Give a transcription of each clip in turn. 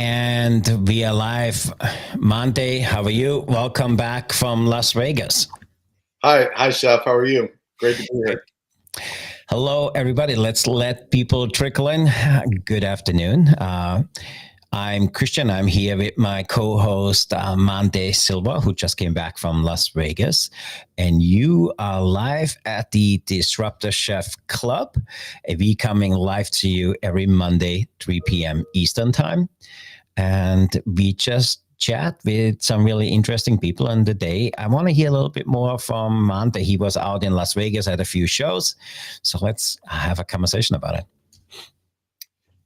And we are live. Monte, how are you? Welcome back from Las Vegas. Hi, Chef. How are you? Great to be here. Hello, everybody. Let's let people trickle in. Good afternoon. I'm Christian. I'm here with my co-host, Monte Silva, who just came back from Las Vegas. And you are live at the Disruptor Chef Club. We coming live to you every Monday, 3 p.m. Eastern Time. And we just chat with some really interesting people on the day. I want to hear a little bit more from Monte. He was out in Las Vegas at a few shows. So let's have a conversation about it.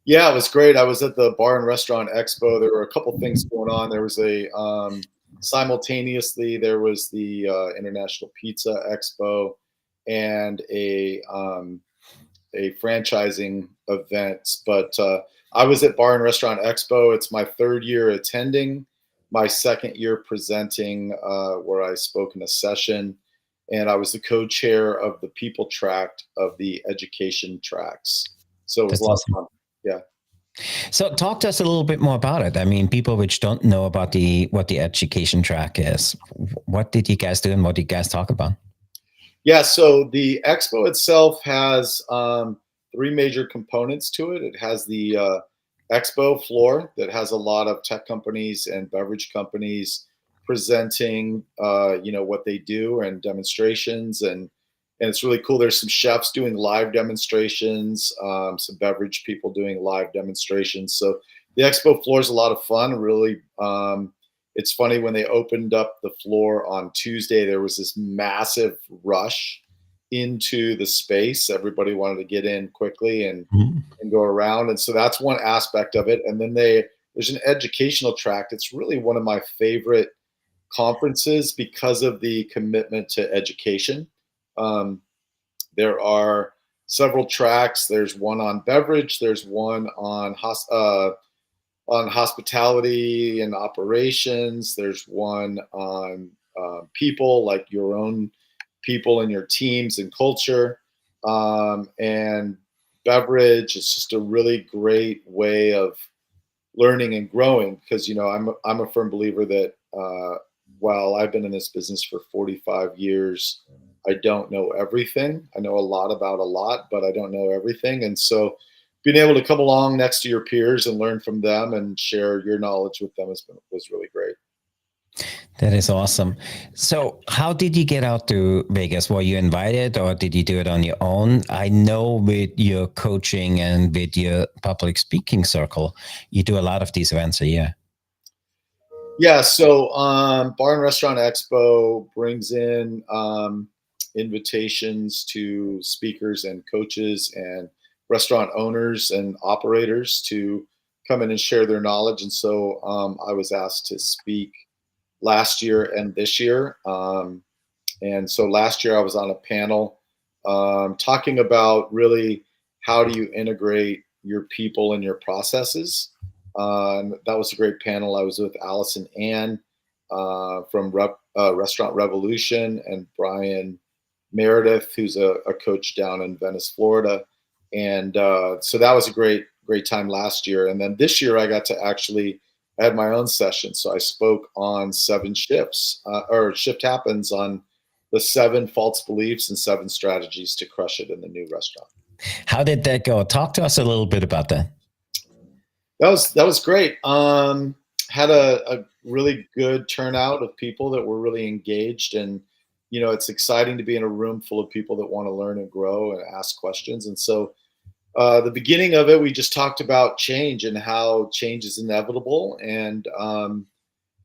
Yeah, it was great. I was at the Bar and Restaurant Expo. There were a couple things going on. There was simultaneously there was the International Pizza Expo and a franchising event. But I was at Bar and Restaurant Expo. It's my third year attending, my second year presenting, where I spoke in a session, and I was the co-chair of the people track of the education tracks. So it was a lot of fun. Yeah. So talk to us a little bit more about it. I mean, people which don't know about what the education track is. What did you guys do and what did you guys talk about? Yeah, so the expo itself has three major components to it. It has the expo floor that has a lot of tech companies and beverage companies presenting, what they do and demonstrations, and it's really cool. There's some chefs doing live demonstrations, some beverage people doing live demonstrations. So the expo floor is a lot of fun. Really, it's funny, when they opened up the floor on Tuesday, there was this massive rush into the space. Everybody wanted to get in quickly and go around. And so that's one aspect of it. And then there's an educational track. It's really one of my favorite conferences because of the commitment to education. There are several tracks. There's one on beverage. There's one on hospitality and operations. There's one on people, like your own people and your teams and culture. And beverage is just a really great way of learning and growing, because I'm a firm believer that while I've been in this business for 45 years, I don't know everything. I know a lot about a lot, but I don't know everything. And so being able to come along next to your peers and learn from them and share your knowledge with them was really great. That is awesome. So how did you get out to Vegas? Were you invited or did you do it on your own? I know with your coaching and with your public speaking circle, you do a lot of these events a year. Yeah, so Bar and Restaurant Expo brings in invitations to speakers and coaches and restaurant owners and operators to come in and share their knowledge. And so I was asked to speak last year and this year. And so last year I was on a panel talking about really how do you integrate your people and your processes. That was a great panel. I was with Allison Ann from Restaurant Revolution, and Brian Meredith, who's a coach down in Venice, Florida. And so that was a great time last year. And then this year I got to I had my own session. So I spoke on 7 shifts, or Shift Happens, on the 7 false beliefs and 7 strategies to crush it in the new restaurant. How did that go? Talk to us a little bit about that. That was great. Had a really good turnout of people that were really engaged, and it's exciting to be in a room full of people that want to learn and grow and ask questions. And so the beginning of it, we just talked about change and how change is inevitable, and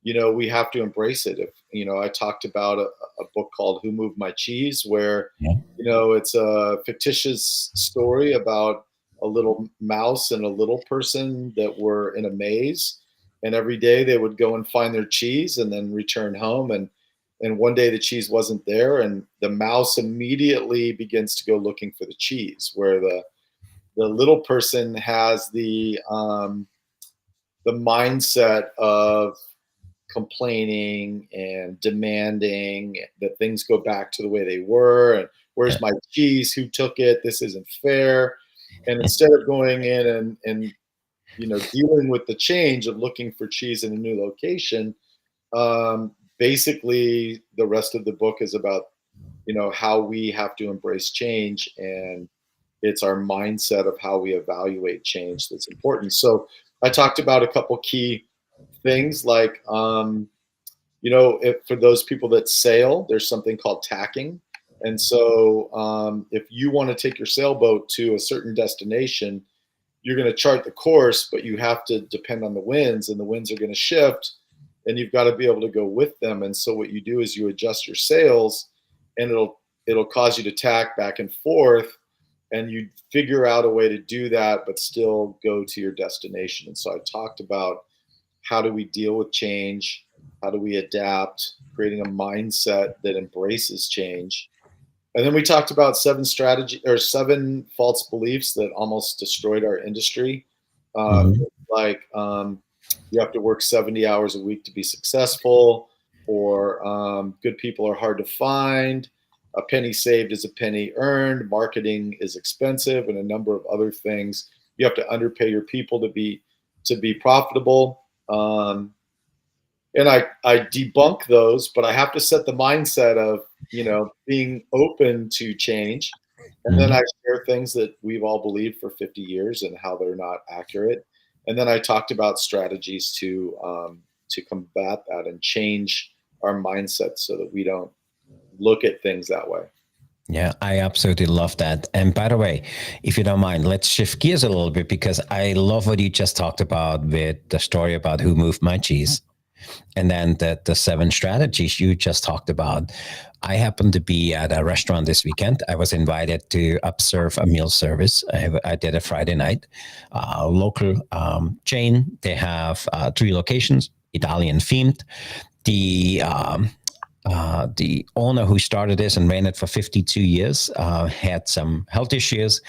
we have to embrace it. I talked about a book called Who Moved My Cheese, where it's a fictitious story about a little mouse and a little person that were in a maze, and every day they would go and find their cheese and then return home, and one day the cheese wasn't there, and the mouse immediately begins to go looking for the cheese, where the little person has the mindset of complaining and demanding that things go back to the way they were, and where's my cheese, who took it, this isn't fair. And instead of going in and dealing with the change of looking for cheese in a new location, basically the rest of the book is about, how we have to embrace change, and it's our mindset of how we evaluate change that's important. So I talked about a couple key things like, if for those people that sail, there's something called tacking. And so if you want to take your sailboat to a certain destination, you're going to chart the course, but you have to depend on the winds, and the winds are going to shift, and you've got to be able to go with them. And so what you do is you adjust your sails, and it'll cause you to tack back and forth, and you figure out a way to do that, but still go to your destination. And so I talked about how do we deal with change, how do we adapt, creating a mindset that embraces change. And then we talked about 7 false beliefs that almost destroyed our industry. Mhm. Like you have to work 70 hours a week to be successful, or good people are hard to find, a penny saved is a penny earned, marketing is expensive, and a number of other things. You have to underpay your people to be profitable. And I debunk those, but I have to set the mindset of, being open to change. And then I Mhm. share things that we've all believed for 50 years and how they're not accurate. And then I talked about strategies to combat that and change our mindset so that we don't look at things that way. Yeah, I absolutely love that. And by the way, if you don't mind, let's shift gears a little bit because I love what you just talked about with the story about who moved my cheese. And then the 7 strategies you just talked about. I happened to be at a restaurant this weekend. I was invited to observe a meal service. I did a Friday night. Local chain. They have 3 locations, Italian themed. The the owner who started this and ran it for 52 years had some health issues.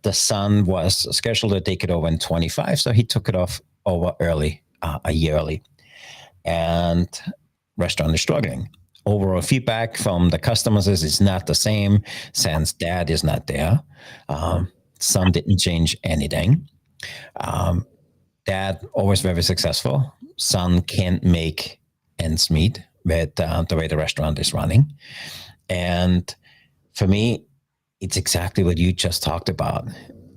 The son was scheduled to take it over in 25, so he took it off over early, a year early, and restaurant is struggling. Overall feedback from the customers is it's not the same since dad is not there. Son didn't change anything. Um, Dad always very successful. Son can't make ends meet with the way the restaurant is running. And for me, it's exactly what you just talked about.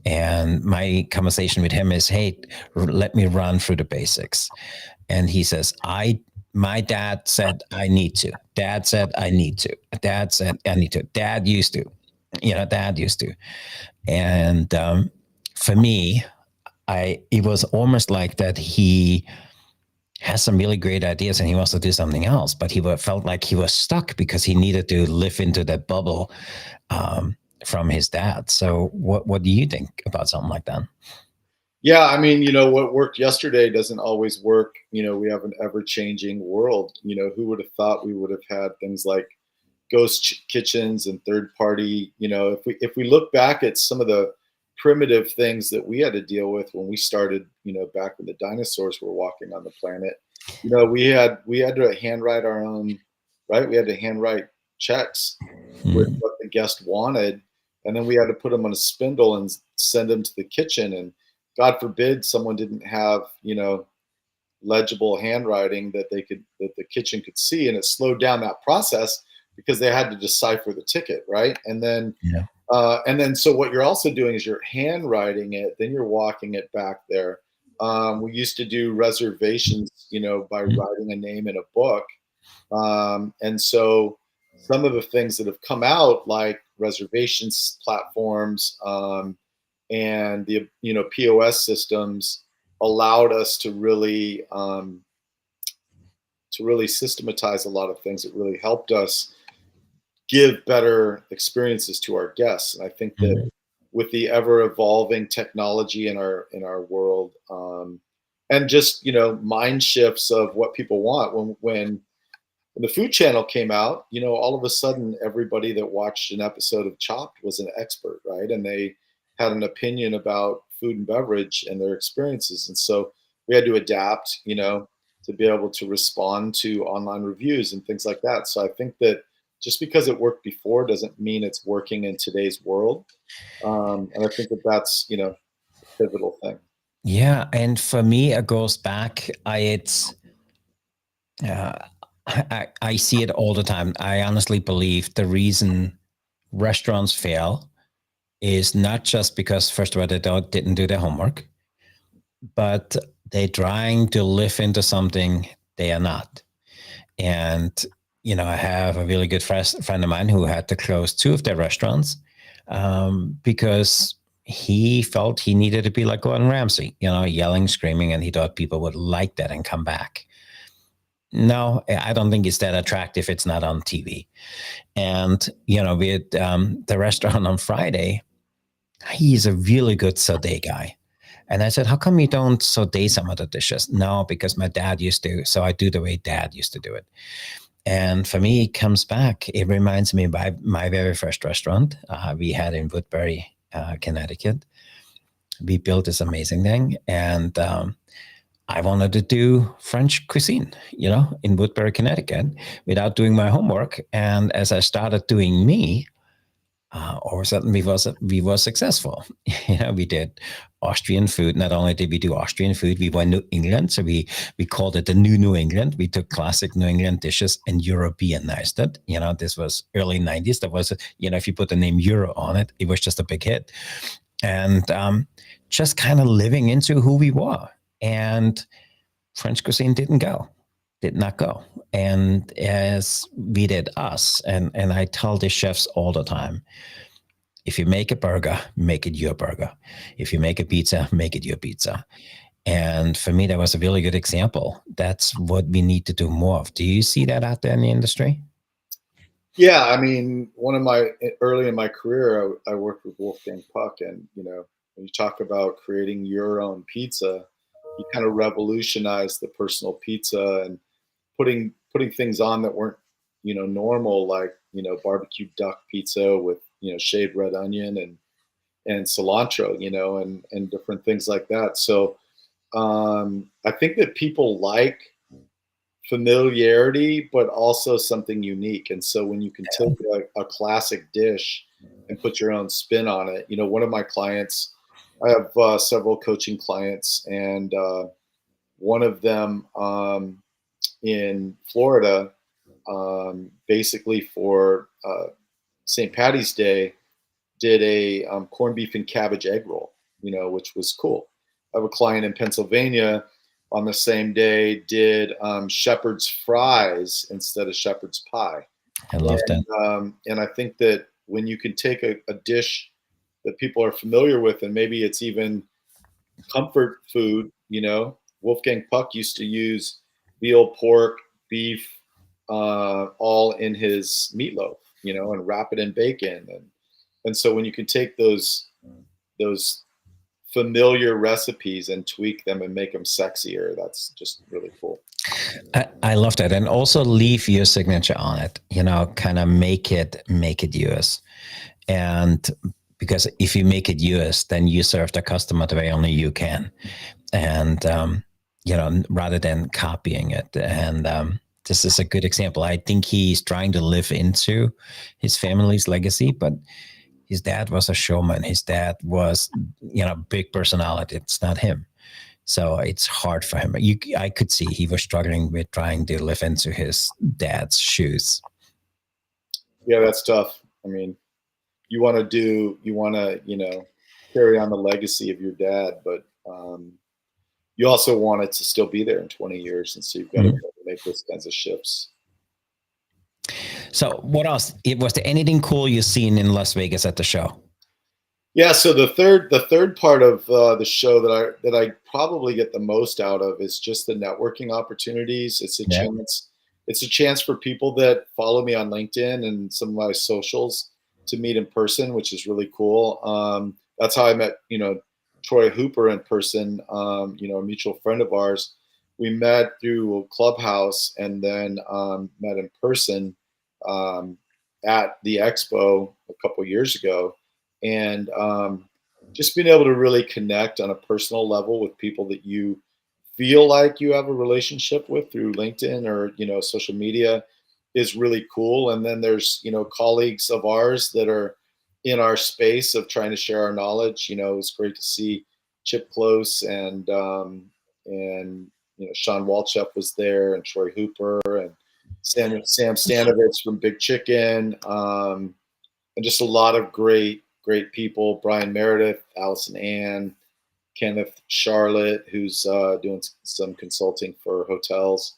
And my conversation with him is, hey, let me run through the basics. And he says, my dad said I need to. Dad said I need to. Dad said I need to. Dad used to. Dad used to. And for me, it was almost like that he has some really great ideas and he wants to do something else, but he felt like he was stuck because he needed to live into that bubble from his dad. So what do you think about something like that? Yeah, I mean, what worked yesterday doesn't always work. We have an ever-changing world. Who would have thought we would have had things like ghost kitchens and third party. If we look back at some of the primitive things that we had to deal with when we started, back when the dinosaurs were walking on the planet, we had to handwrite our own, right? We had to handwrite checks with Mm. what the guest wanted, and then we had to put them on a spindle and send them to the kitchen. And God forbid someone didn't have, legible handwriting that the kitchen could see, and it slowed down that process because they had to decipher the ticket, right? Yeah. And then so what you're also doing is you're handwriting it, then you're walking it back there. We used to do reservations, by Mm. writing a name in a book. And so some of the things that have come out, like reservations platforms, and the POS systems, allowed us to really systematize a lot of things. It really helped us give better experiences to our guests. And I think that Mm. with the ever evolving technology in our world, and just mind shifts of what people want, when the Food Channel came out, all of a sudden everybody that watched an episode of Chopped was an expert, right? And they had an opinion about food and beverage and their experiences. And so we had to adapt, to be able to respond to online reviews and things like that. So I think that just because it worked before doesn't mean it's working in today's world. And I think that that's, a pivotal thing. Yeah, and for me, it goes back. Uh, I see it all the time. I honestly believe the reason restaurants fail is not just because, first of all, didn't do their homework, but they're trying to live into something they are not. And, I have a really good friend of mine who had to close two of their restaurants because he felt he needed to be like Gordon Ramsay, yelling, screaming, and he thought people would like that and come back. No, I don't think it's that attractive. It's not on TV. And, we had the restaurant on Friday. He's a really good sauté guy. And I said, how come you don't saute some of the dishes? No, because my dad used to. So I do the way dad used to do it. And for me, it comes back. It reminds me of my very first restaurant we had in Woodbury, Connecticut. We built this amazing thing. And I wanted to do French cuisine, in Woodbury, Connecticut, without doing my homework. And as I started doing me, all of a sudden we were successful. We did Austrian food. Not only did we do Austrian food, we went New England. So we called it the New England. We took classic New England dishes and Europeanized it. This was early 90s. That was, if you put the name Euro on it, it was just a big hit. And just kind of living into who we were. And French cuisine did not go. And as we did us, and I tell the chefs all the time, if you make a burger, make it your burger. If you make a pizza, make it your pizza. And for me, that was a really good example. That's what we need to do more of. Do you see that out there in the industry? Yeah, I mean, early in my career, I worked with Wolfgang Puck, and when you talk about creating your own pizza, you kind of revolutionized the personal pizza and putting things on that weren't normal, like barbecue duck pizza with shaved red onion and cilantro, and different things like that. So I think that people like familiarity, but also something unique. And so when you can take a classic dish and put your own spin on it, one of my clients, I have several coaching clients, and one of them in Florida, basically for St. Patty's Day, did a corned beef and cabbage egg roll, which was cool. I have a client in Pennsylvania on the same day did shepherd's fries instead of shepherd's pie. I love that. And I think that when you can take a dish that people are familiar with, and maybe it's even comfort food, Wolfgang Puck used to use veal, pork, beef, all in his meatloaf, and wrap it in bacon. And so when you can take those familiar recipes and tweak them and make them sexier, that's just really cool. I love that. And also leave your signature on it, kind of make it yours. And because if you make it yours, then you serve the customer the way only you can. And, rather than copying it. And this is a good example. I think he's trying to live into his family's legacy, but his dad was a showman. His dad was, big personality. It's not him. So it's hard for him. I could see he was struggling with trying to live into his dad's shoes. Yeah, that's tough. I mean, you want to, carry on the legacy of your dad, but you also want it to still be there in 20 years. And so you've got to make those kinds of shifts. So what else? Was there anything cool you've seen in Las Vegas at the show? Yeah, so the third part of the show that I probably get the most out of is just the networking opportunities. It's a chance for people that follow me on LinkedIn and some of my socials to meet in person, which is really cool. That's how I met Troy Hooper in person. A mutual friend of ours. We met through Clubhouse and then met in person at the expo a couple years ago. And just being able to really connect on a personal level with people that you feel like you have a relationship with through LinkedIn or social media is really cool. And then there's colleagues of ours that are in our space of trying to share our knowledge. It's great to see Chip Close and Sean Walchef was there, and Troy Hooper and Sam Stanovich from Big Chicken, and just a lot of great people. Brian Meredith, Allison Ann, Kenneth Charlotte, who's doing some consulting for hotels.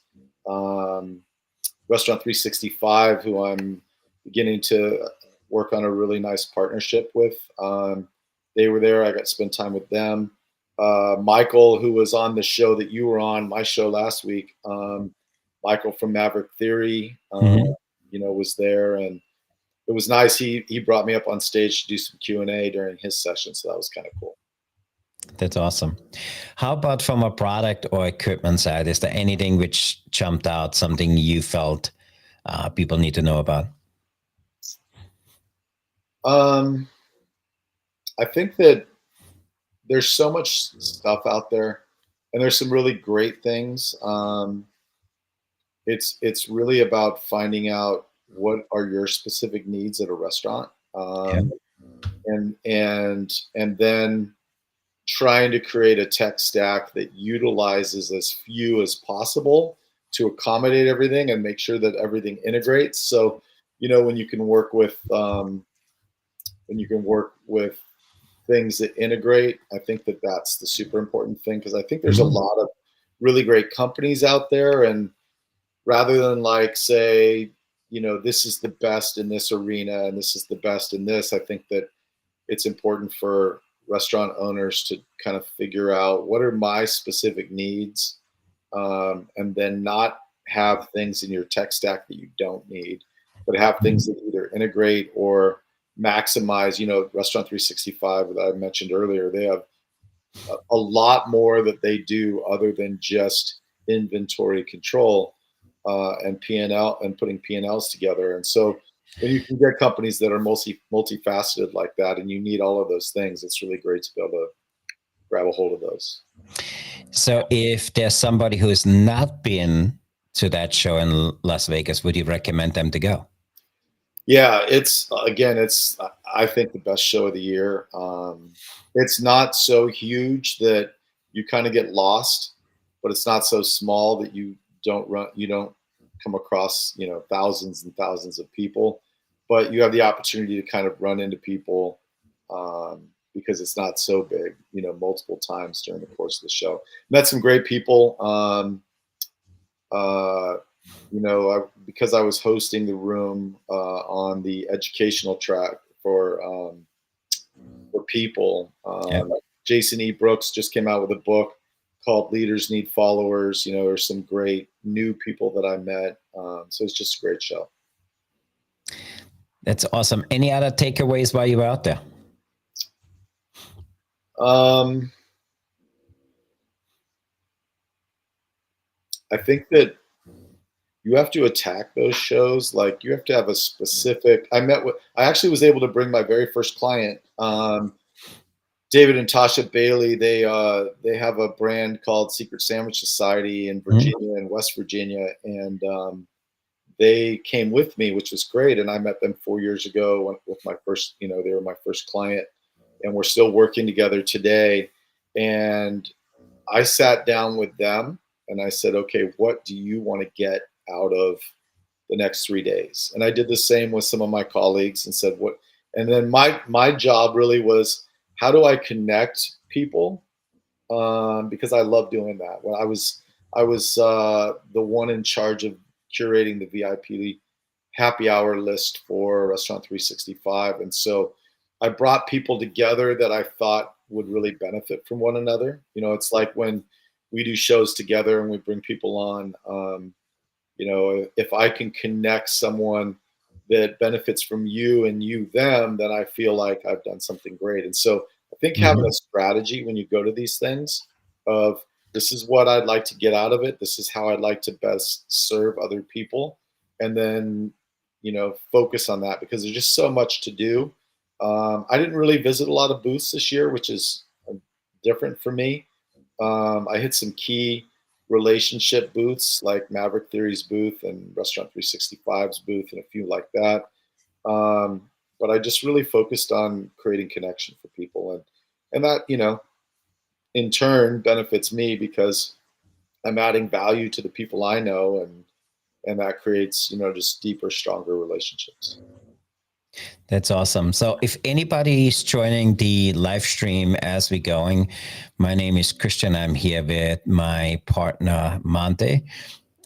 Restaurant 365, who I'm beginning to work on a really nice partnership with. They were there. I got to spend time with them. Michael, who was on the show that you were on, my show last week. Michael from Maverick Theory, was there, and it was nice. He brought me up on stage to do some Q&A during his session, so that was kind of cool. That's awesome. How about from a product or equipment side? Is there anything which jumped out, something you felt people need to know about? I think that there's so much stuff out there, and there's some really great things. It's really about finding out what are your specific needs at a restaurant, and then trying to create a tech stack that utilizes as few as possible to accommodate everything and make sure that everything integrates. So, when you can work with things that integrate, I think that that's the super important thing, because I think there's a lot of really great companies out there, and rather than like say, this is the best in this arena and this is the best in this, I think that it's important for restaurant owners to kind of figure out what are my specific needs, and then not have things in your tech stack that you don't need, but have things that either integrate or maximize. Restaurant 365 that I mentioned earlier, they have a lot more that they do other than just inventory control, and P&L, and putting P&Ls together. And so when you can get companies that are multifaceted like that, and you need all of those things, it's really great to be able to grab a hold of those. So if there's somebody who's not been to that show in Las Vegas, would you recommend them to go? Yeah, it's I think the best show of the year. It's not so huge that you kind of get lost, but it's not so small that you don't come across, thousands and thousands of people, but you have the opportunity to kind of run into people, because it's not so big, multiple times during the course of the show. Met some great people. Because I was hosting the room on the educational track for people. Jason E. Brooks just came out with a book called Leaders Need Followers. There's some great new people that I met. So it's just a great show. That's awesome. Any other takeaways while you were out there? I think that you have to attack those shows. Like, you have to have a specific. I actually was able to bring my very first client, David and Tasha Bailey. They have a brand called Secret Sandwich Society in Virginia and West Virginia, and they came with me, which was great. And I met them 4 years ago with my first. They were my first client, and we're still working together today. And I sat down with them and I said, okay, what do you want to get out of the next 3 days? And I did the same with some of my colleagues and said, what? And then my job really was, how do I connect people? Because I love doing that. When I was the one in charge of curating the VIP happy hour list for Restaurant 365. And so I brought people together that I thought would really benefit from one another. It's like when we do shows together and we bring people on, if I can connect someone that benefits from you and you them, then I feel like I've done something great. And so I think having a strategy when you go to these things of, this is what I'd like to get out of it, this is how I'd like to best serve other people, and then focus on that, because there's just so much to do. I didn't really visit a lot of booths this year, which is different for me. I hit some key relationship booths like Maverick Theory's booth and Restaurant 365's booth and a few like that. But I just really focused on creating connection for people, and that, in turn benefits me because I'm adding value to the people I know, and that creates, just deeper, stronger relationships. That's awesome. So if anybody is joining the live stream as we're going, my name is Christian. I'm here with my partner, Monte.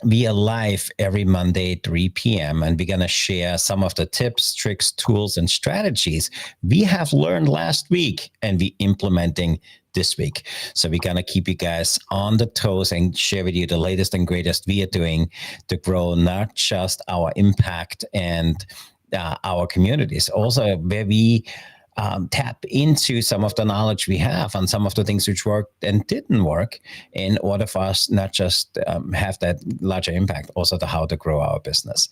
We are live every Monday, 3 p.m., and we're going to share some of the tips, tricks, tools, and strategies we have learned last week and we implementing this week. So we're going to keep you guys on the toes and share with you the latest and greatest we are doing to grow not just our impact and our communities, also where we tap into some of the knowledge we have on some of the things which worked and didn't work in order for us not just have that larger impact, also to how to grow our business.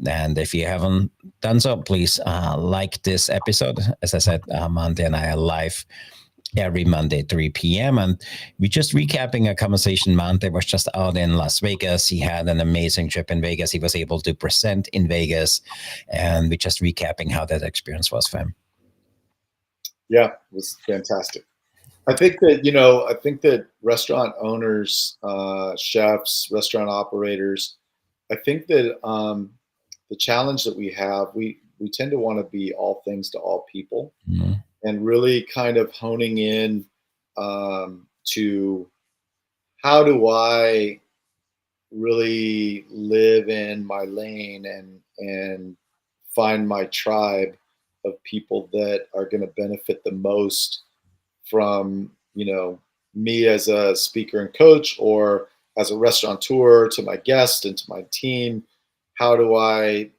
And if you haven't done so, please like this episode. As I said, Monte and I are live every Monday, 3 p.m. And we're just recapping a conversation. Monte was just out in Las Vegas. He had an amazing trip in Vegas. He was able to present in Vegas. And we're just recapping how that experience was for him. Yeah, it was fantastic. I think that restaurant owners, chefs, restaurant operators, I think that the challenge that we have, we tend to want to be all things to all people, Mm-hmm. and really kind of honing in to how do I really live in my lane and find my tribe of people that are going to benefit the most from me as a speaker and coach, or as a restaurateur, to my guest and to my team. How do I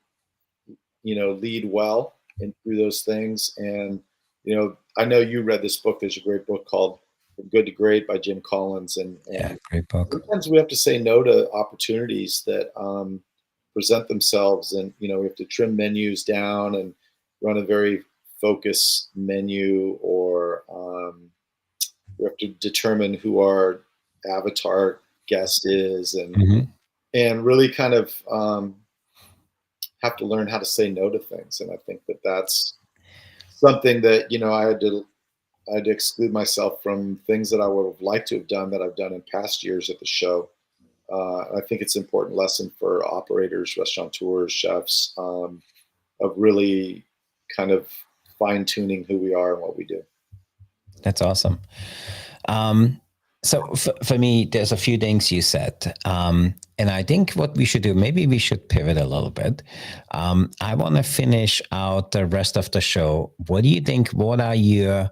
lead well and through those things? And I know you read this book. There's a great book called From Good to Great by Jim Collins, and Yeah, great book. sometimes we have to say no to opportunities that present themselves, and we have to trim menus down and run a very focused menu, or we have to determine who our avatar guest is, and really kind of have to learn how to say no to things. And I think that that's something that I had to exclude myself from things that I would have liked to have done that I've done in past years at the show. I think it's an important lesson for operators, restaurateurs, chefs, of really kind of fine-tuning who we are and what we do. That's awesome. So for me, there's a few things you said. And I think what we should do, maybe we should pivot a little bit. I want to finish out the rest of the show. What do you think? What are your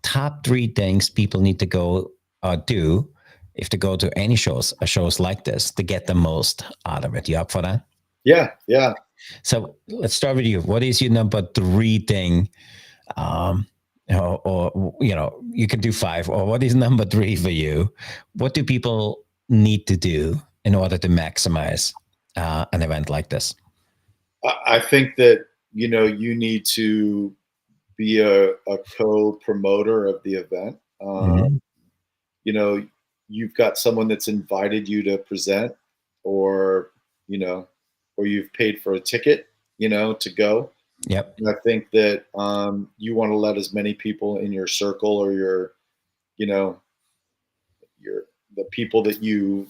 top 3 things people need to go do if they go to any shows like this to get the most out of it? You up for that? Yeah. So let's start with you. What is your number 3 thing? Or you can do 5. Or what is number 3 for you? What do people need to do in order to maximize an event like this? I think that you need to be a co-promoter of the event. You've got someone that's invited you to present, or you've paid for a ticket, to go. Yep. And I think that you want to let as many people in your circle, or the people that you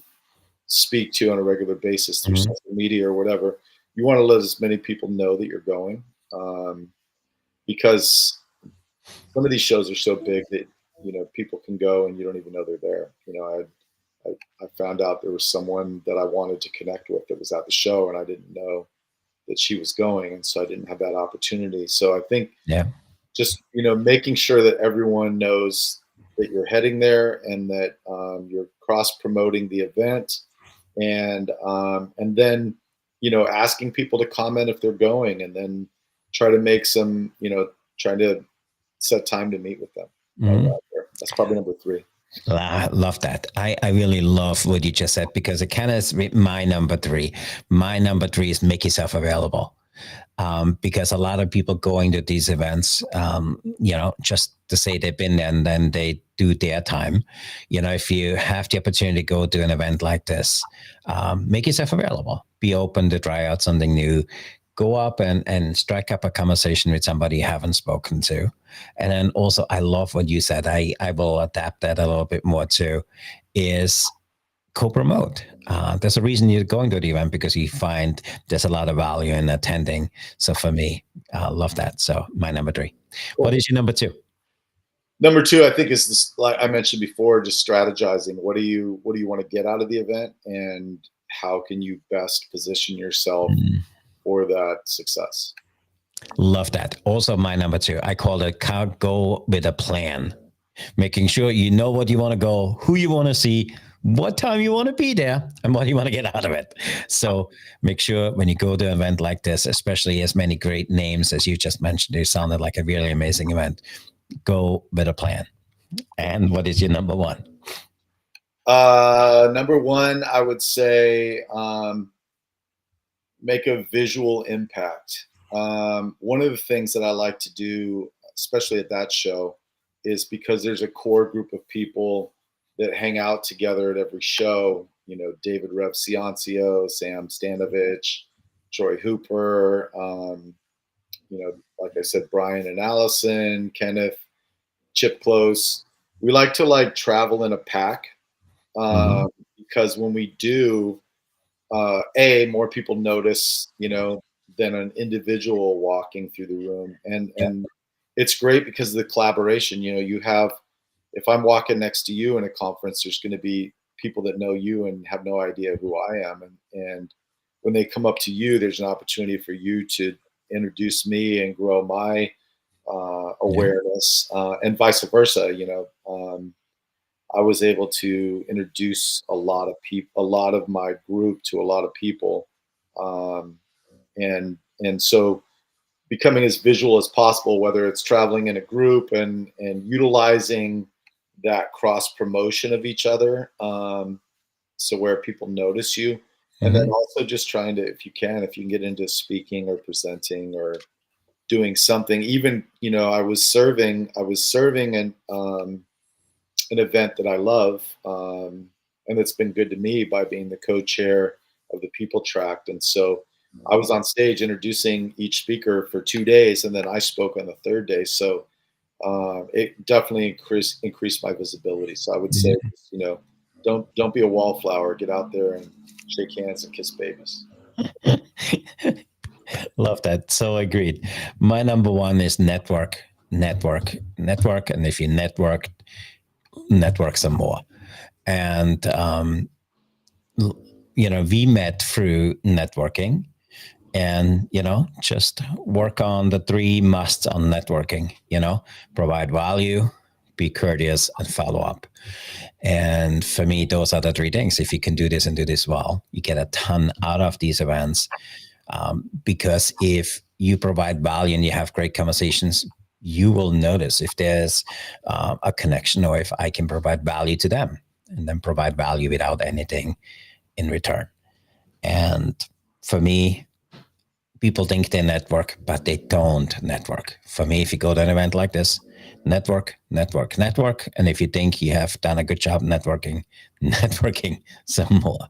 speak to on a regular basis through social media or whatever. You want to let as many people know that you're going, because some of these shows are so big that people can go and you don't even know they're there. I found out there was someone that I wanted to connect with that was at the show, and I didn't know that she was going, and so I didn't have that opportunity. So I think just making sure that everyone knows that you're heading there, and that you're cross promoting the event, and then asking people to comment if they're going, and then try to make some trying to set time to meet with them. That's probably number 3. I love that. I really love what you just said, because it kind of is my number 3. My number 3 is make yourself available. Because a lot of people going to these events, just to say they've been there and then they do their time. If you have the opportunity to go to an event like this, make yourself available. Be open to try out something new. go up and strike up a conversation with somebody you haven't spoken to. And then also, I love what you said. I will adapt that a little bit more too, is co-promote. There's a reason you're going to the event, because you find there's a lot of value in attending. So for me, I love that. So my number 3. Cool. What is your number 2? Number 2, I think, is this, like I mentioned before, just strategizing. What do you want to get out of the event, and how can you best position yourself for that success? Love that. Also, my number 2, I call it go with a plan. Making sure you know what you want to go, who you want to see, what time you want to be there, and what you want to get out of it. So make sure when you go to an event like this, especially as many great names as you just mentioned, it sounded like a really amazing event. Go with a plan. And what is your number 1? Number 1, I would say make a visual impact. One of the things that I like to do, especially at that show, is because there's a core group of people that hang out together at every show. You know, David Rev Ciancio, Sam Stanovich, Troy Hooper, you know, like I said, Brian and Allison, Kenneth, Chip Close. We like to travel in a pack because when we do, more people notice, you know, than an individual walking through the room. And it's great because of the collaboration. You know, you have, if I'm walking next to you in a conference, there's going to be people that know you and have no idea who I am. And when they come up to you, there's an opportunity for you to introduce me and grow my awareness, and vice versa. You know, I was able to introduce a lot of people, a lot of my group to a lot of people. And so becoming as visual as possible, whether it's traveling in a group and utilizing that cross promotion of each other. So where people notice you, and then also just trying to, if you can get into speaking or presenting or doing something, even, you know, I was serving an event that I love, and it's been good to me by being the co-chair of the People Tract. And so I was on stage introducing each speaker for 2 days, and then I spoke on the 3rd day. So it definitely increased my visibility. So I would say, you know, don't be a wallflower. Get out there and shake hands and kiss babies. Love that. So agreed. My number 1 is network. And if you network some more. And, you know, we met through networking, and, you know, just work on the 3 musts on networking, you know, provide value, be courteous, and follow up. And for me, those are the 3 things. If you can do this and do this well, you get a ton out of these events. Because if you provide value and you have great conversations, you will notice if there's a connection, or if I can provide value to them, and then provide value without anything in return. And for me, people think they network, but they don't network. For me, if you go to an event like this, network. And if you think you have done a good job networking some more,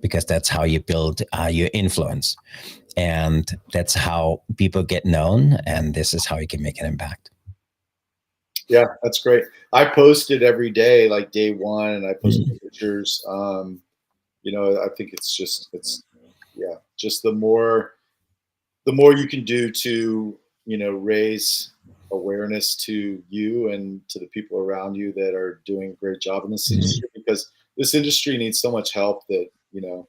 because that's how you build your influence. And that's how people get known. And this is how you can make an impact. Yeah, that's great. I posted every day, like day 1, and I posted pictures. You know, I think it's just the more you can do to, you know, raise awareness to you and to the people around you that are doing a great job in this industry, because this industry needs so much help that, you know,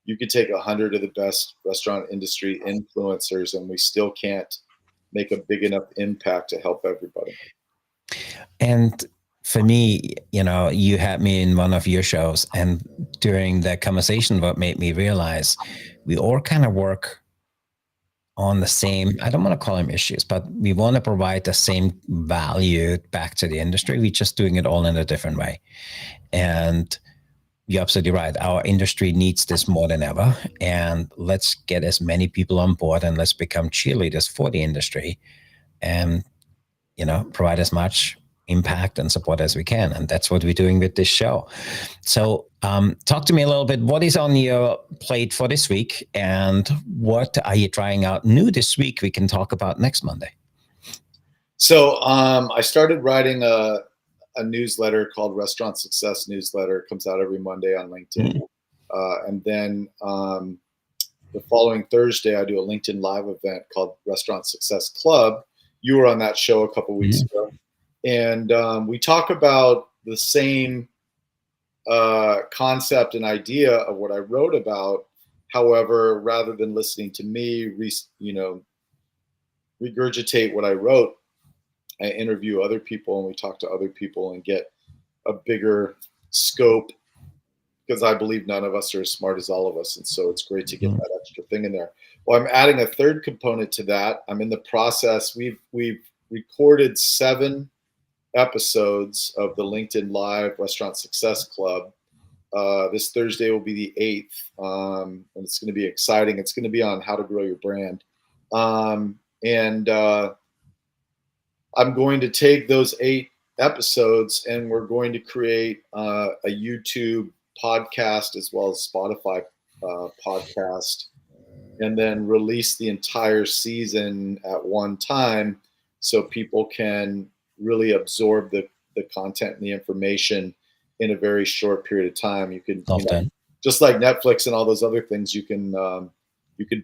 you could take 100 of the best restaurant industry influencers and we still can't make a big enough impact to help everybody. And for me, you know, you had me in one of your shows, and during that conversation, what made me realize we all kind of work on the same, I don't want to call them issues, but we want to provide the same value back to the industry. We're just doing it all in a different way. And you're absolutely right. Our industry needs this more than ever. And let's get as many people on board, and let's become cheerleaders for the industry, and, you know, provide as much impact and support as we can. And that's what we're doing with this show. So talk to me a little bit. What is on your plate for this week? And what are you trying out new this week we can talk about next Monday? So I started writing a newsletter called Restaurant Success Newsletter. It comes out every Monday on LinkedIn. And then the following Thursday, I do a LinkedIn Live event called Restaurant Success Club. You were on that show a couple weeks ago. And we talk about the same concept and idea of what I wrote about. However, rather than listening to me, regurgitate what I wrote, I interview other people and we talk to other people and get a bigger scope, because I believe none of us are as smart as all of us. And so it's great to get that extra thing in there. Well, I'm adding a third component to that. I'm in the process. We've recorded 7 episodes of the LinkedIn Live Restaurant Success Club. This Thursday will be the 8th, and it's going to be exciting. It's going to be on how to grow your brand. I'm going to take those 8 episodes and we're going to create a YouTube podcast as well as Spotify podcast, and then release the entire season at one time so people can really absorb the content and the information in a very short period of time. You can, just like Netflix and all those other things, you can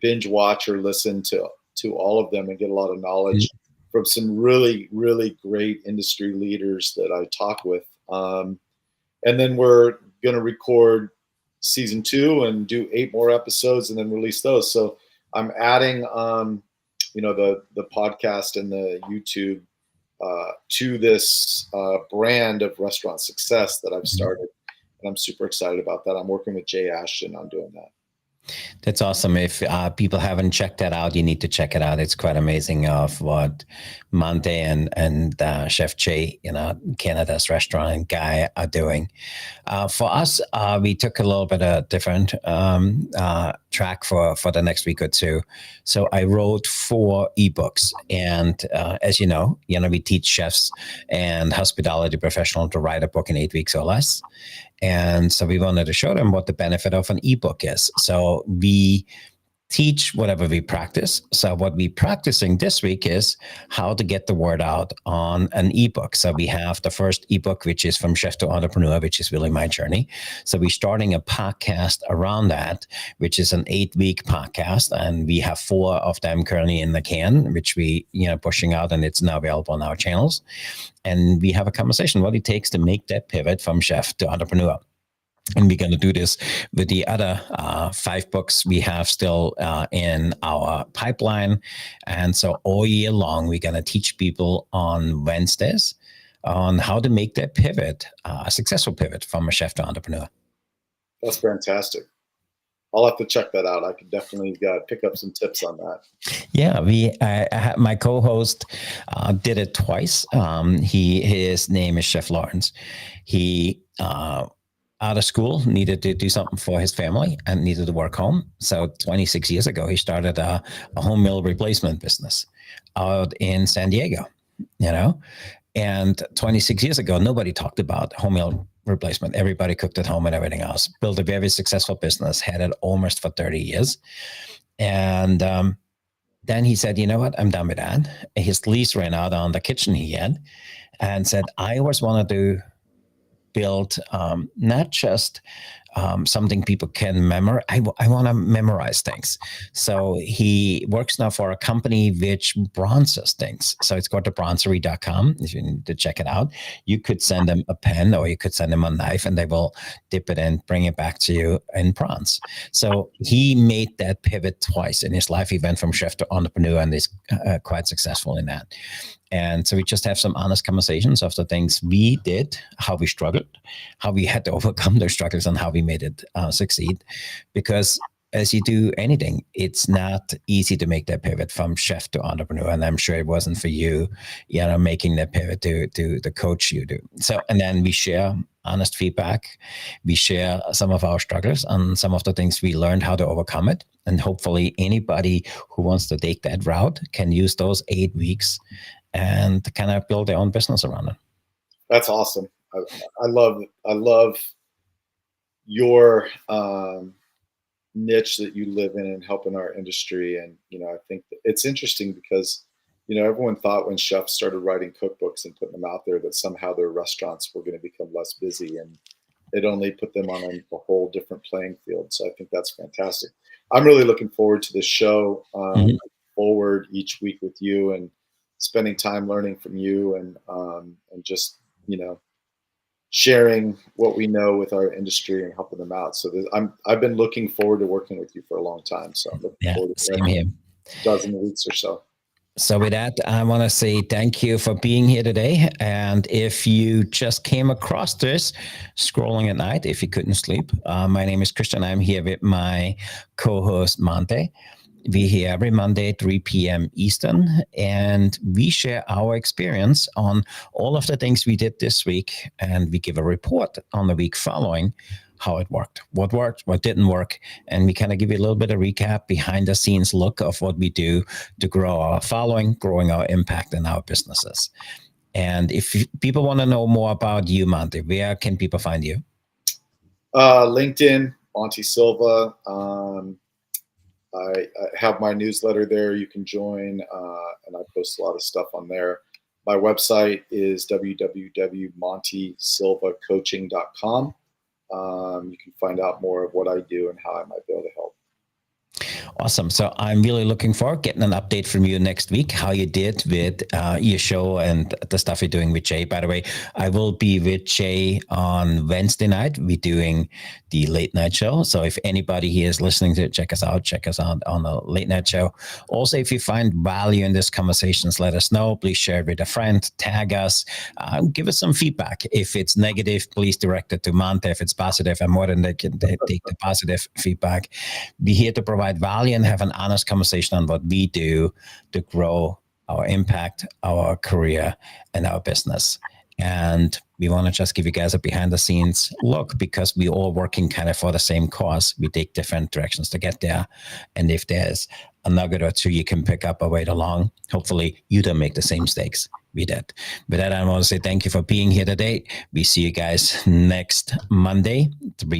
binge watch or listen to all of them and get a lot of knowledge from some really, really great industry leaders that I talk with. And then we're going to record season 2 and do 8 more episodes and then release those. So I'm adding, the podcast and the YouTube to this brand of restaurant success that I've started. And I'm super excited about that. I'm working with Jay Ashton on doing that. That's awesome. If people haven't checked that out, you need to check it out. It's quite amazing of what Monte and Chef Jay, Canada's restaurant guy, are doing. For us, we took a little bit of different track for the next week or two. So I wrote 4 ebooks, and as you know, we teach chefs and hospitality professionals to write a book in 8 weeks or less. And so we wanted to show them what the benefit of an ebook is. So we teach whatever we practice. So what we're practicing this week is how to get the word out on an ebook. So we have the first ebook, which is From Chef to Entrepreneur, which is really my journey. So we're starting a podcast around that, which is an 8-week podcast. And we have 4 of them currently in the can, which we, pushing out, and it's now available on our channels. And we have a conversation, what it takes to make that pivot from chef to entrepreneur. And we're going to do this with the other 5 books we have still in our pipeline. And so all year long, we're going to teach people on Wednesdays on how to make that pivot, a successful pivot from a chef to entrepreneur. That's fantastic. I'll have to check that out. I could definitely pick up some tips on that. Yeah, my co-host did it twice. His name is Chef Lawrence. He out of school, needed to do something for his family and needed to work home. So 26 years ago, he started a home meal replacement business out in San Diego, and 26 years ago, nobody talked about home meal replacement. Everybody cooked at home and everything else. Built a very successful business, had it almost for 30 years. And then he said, you know what, I'm done with that. His lease ran out on the kitchen he had, and said, I always wanted to build not just something people can memorize. I want to memorize things. So he works now for a company which bronzes things. So it's called thebronzery.com. If you need to check it out, you could send them a pen or you could send them a knife and they will dip it in, bring it back to you in bronze. So he made that pivot twice in his life. He went from chef to entrepreneur and is quite successful in that. And so we just have some honest conversations of the things we did, how we struggled, how we had to overcome those struggles, and how we made it succeed. Because as you do anything, it's not easy to make that pivot from chef to entrepreneur. And I'm sure it wasn't for you, making that pivot to the coach you do. So, and then we share honest feedback. We share some of our struggles and some of the things we learned how to overcome it. And hopefully anybody who wants to take that route can use those 8 weeks and kind of build their own business around it. That's awesome. I love your niche that you live in and helping our industry. And I think that it's interesting because everyone thought when chefs started writing cookbooks and putting them out there that somehow their restaurants were going to become less busy, and it only put them on a whole different playing field. So I think that's fantastic. I'm really looking forward to this show. Mhm. Forward each week with you and spending time learning from you, and just sharing what we know with our industry and helping them out. So I've been looking forward to working with you for a long time. So I'm looking Yeah, forward to the same next here. dozen weeks or so. So with that, I want to say thank you for being here today. And if you just came across this scrolling at night, if you couldn't sleep, my name is Christian. I'm here with my co-host Monte. We here every Monday, 3 p.m. Eastern, and we share our experience on all of the things we did this week, and we give a report on the week following, how it worked, what didn't work, and we kind of give you a little bit of recap, behind the scenes look of what we do to grow our following, growing our impact in our businesses. And if people want to know more about you, Monte, where can people find you? LinkedIn, Monte Silva. I have my newsletter there. You can join, and I post a lot of stuff on there. My website is www.montesilvacoaching.com. You can find out more of what I do and how I might be able to help. Awesome. So I'm really looking forward getting an update from you next week, how you did with your show and the stuff you're doing with Jay. By the way, I will be with Jay on Wednesday night. We're doing the late night show. So if anybody here is listening to it, check us out on the late night show. Also, if you find value in this conversations, let us know. Please share it with a friend, tag us, give us some feedback. If it's negative, please direct it to Monte. If it's positive, I'm more than they can take the positive feedback. Be here to provide value and have an honest conversation on what we do to grow our impact, our career, and our business. And we want to just give you guys a behind the scenes look, because we're all working kind of for the same cause. We take different directions to get there. And if there's a nugget or two you can pick up or wait along, hopefully you don't make the same mistakes we did. With that, I want to say thank you for being here today. We see you guys next Monday, 3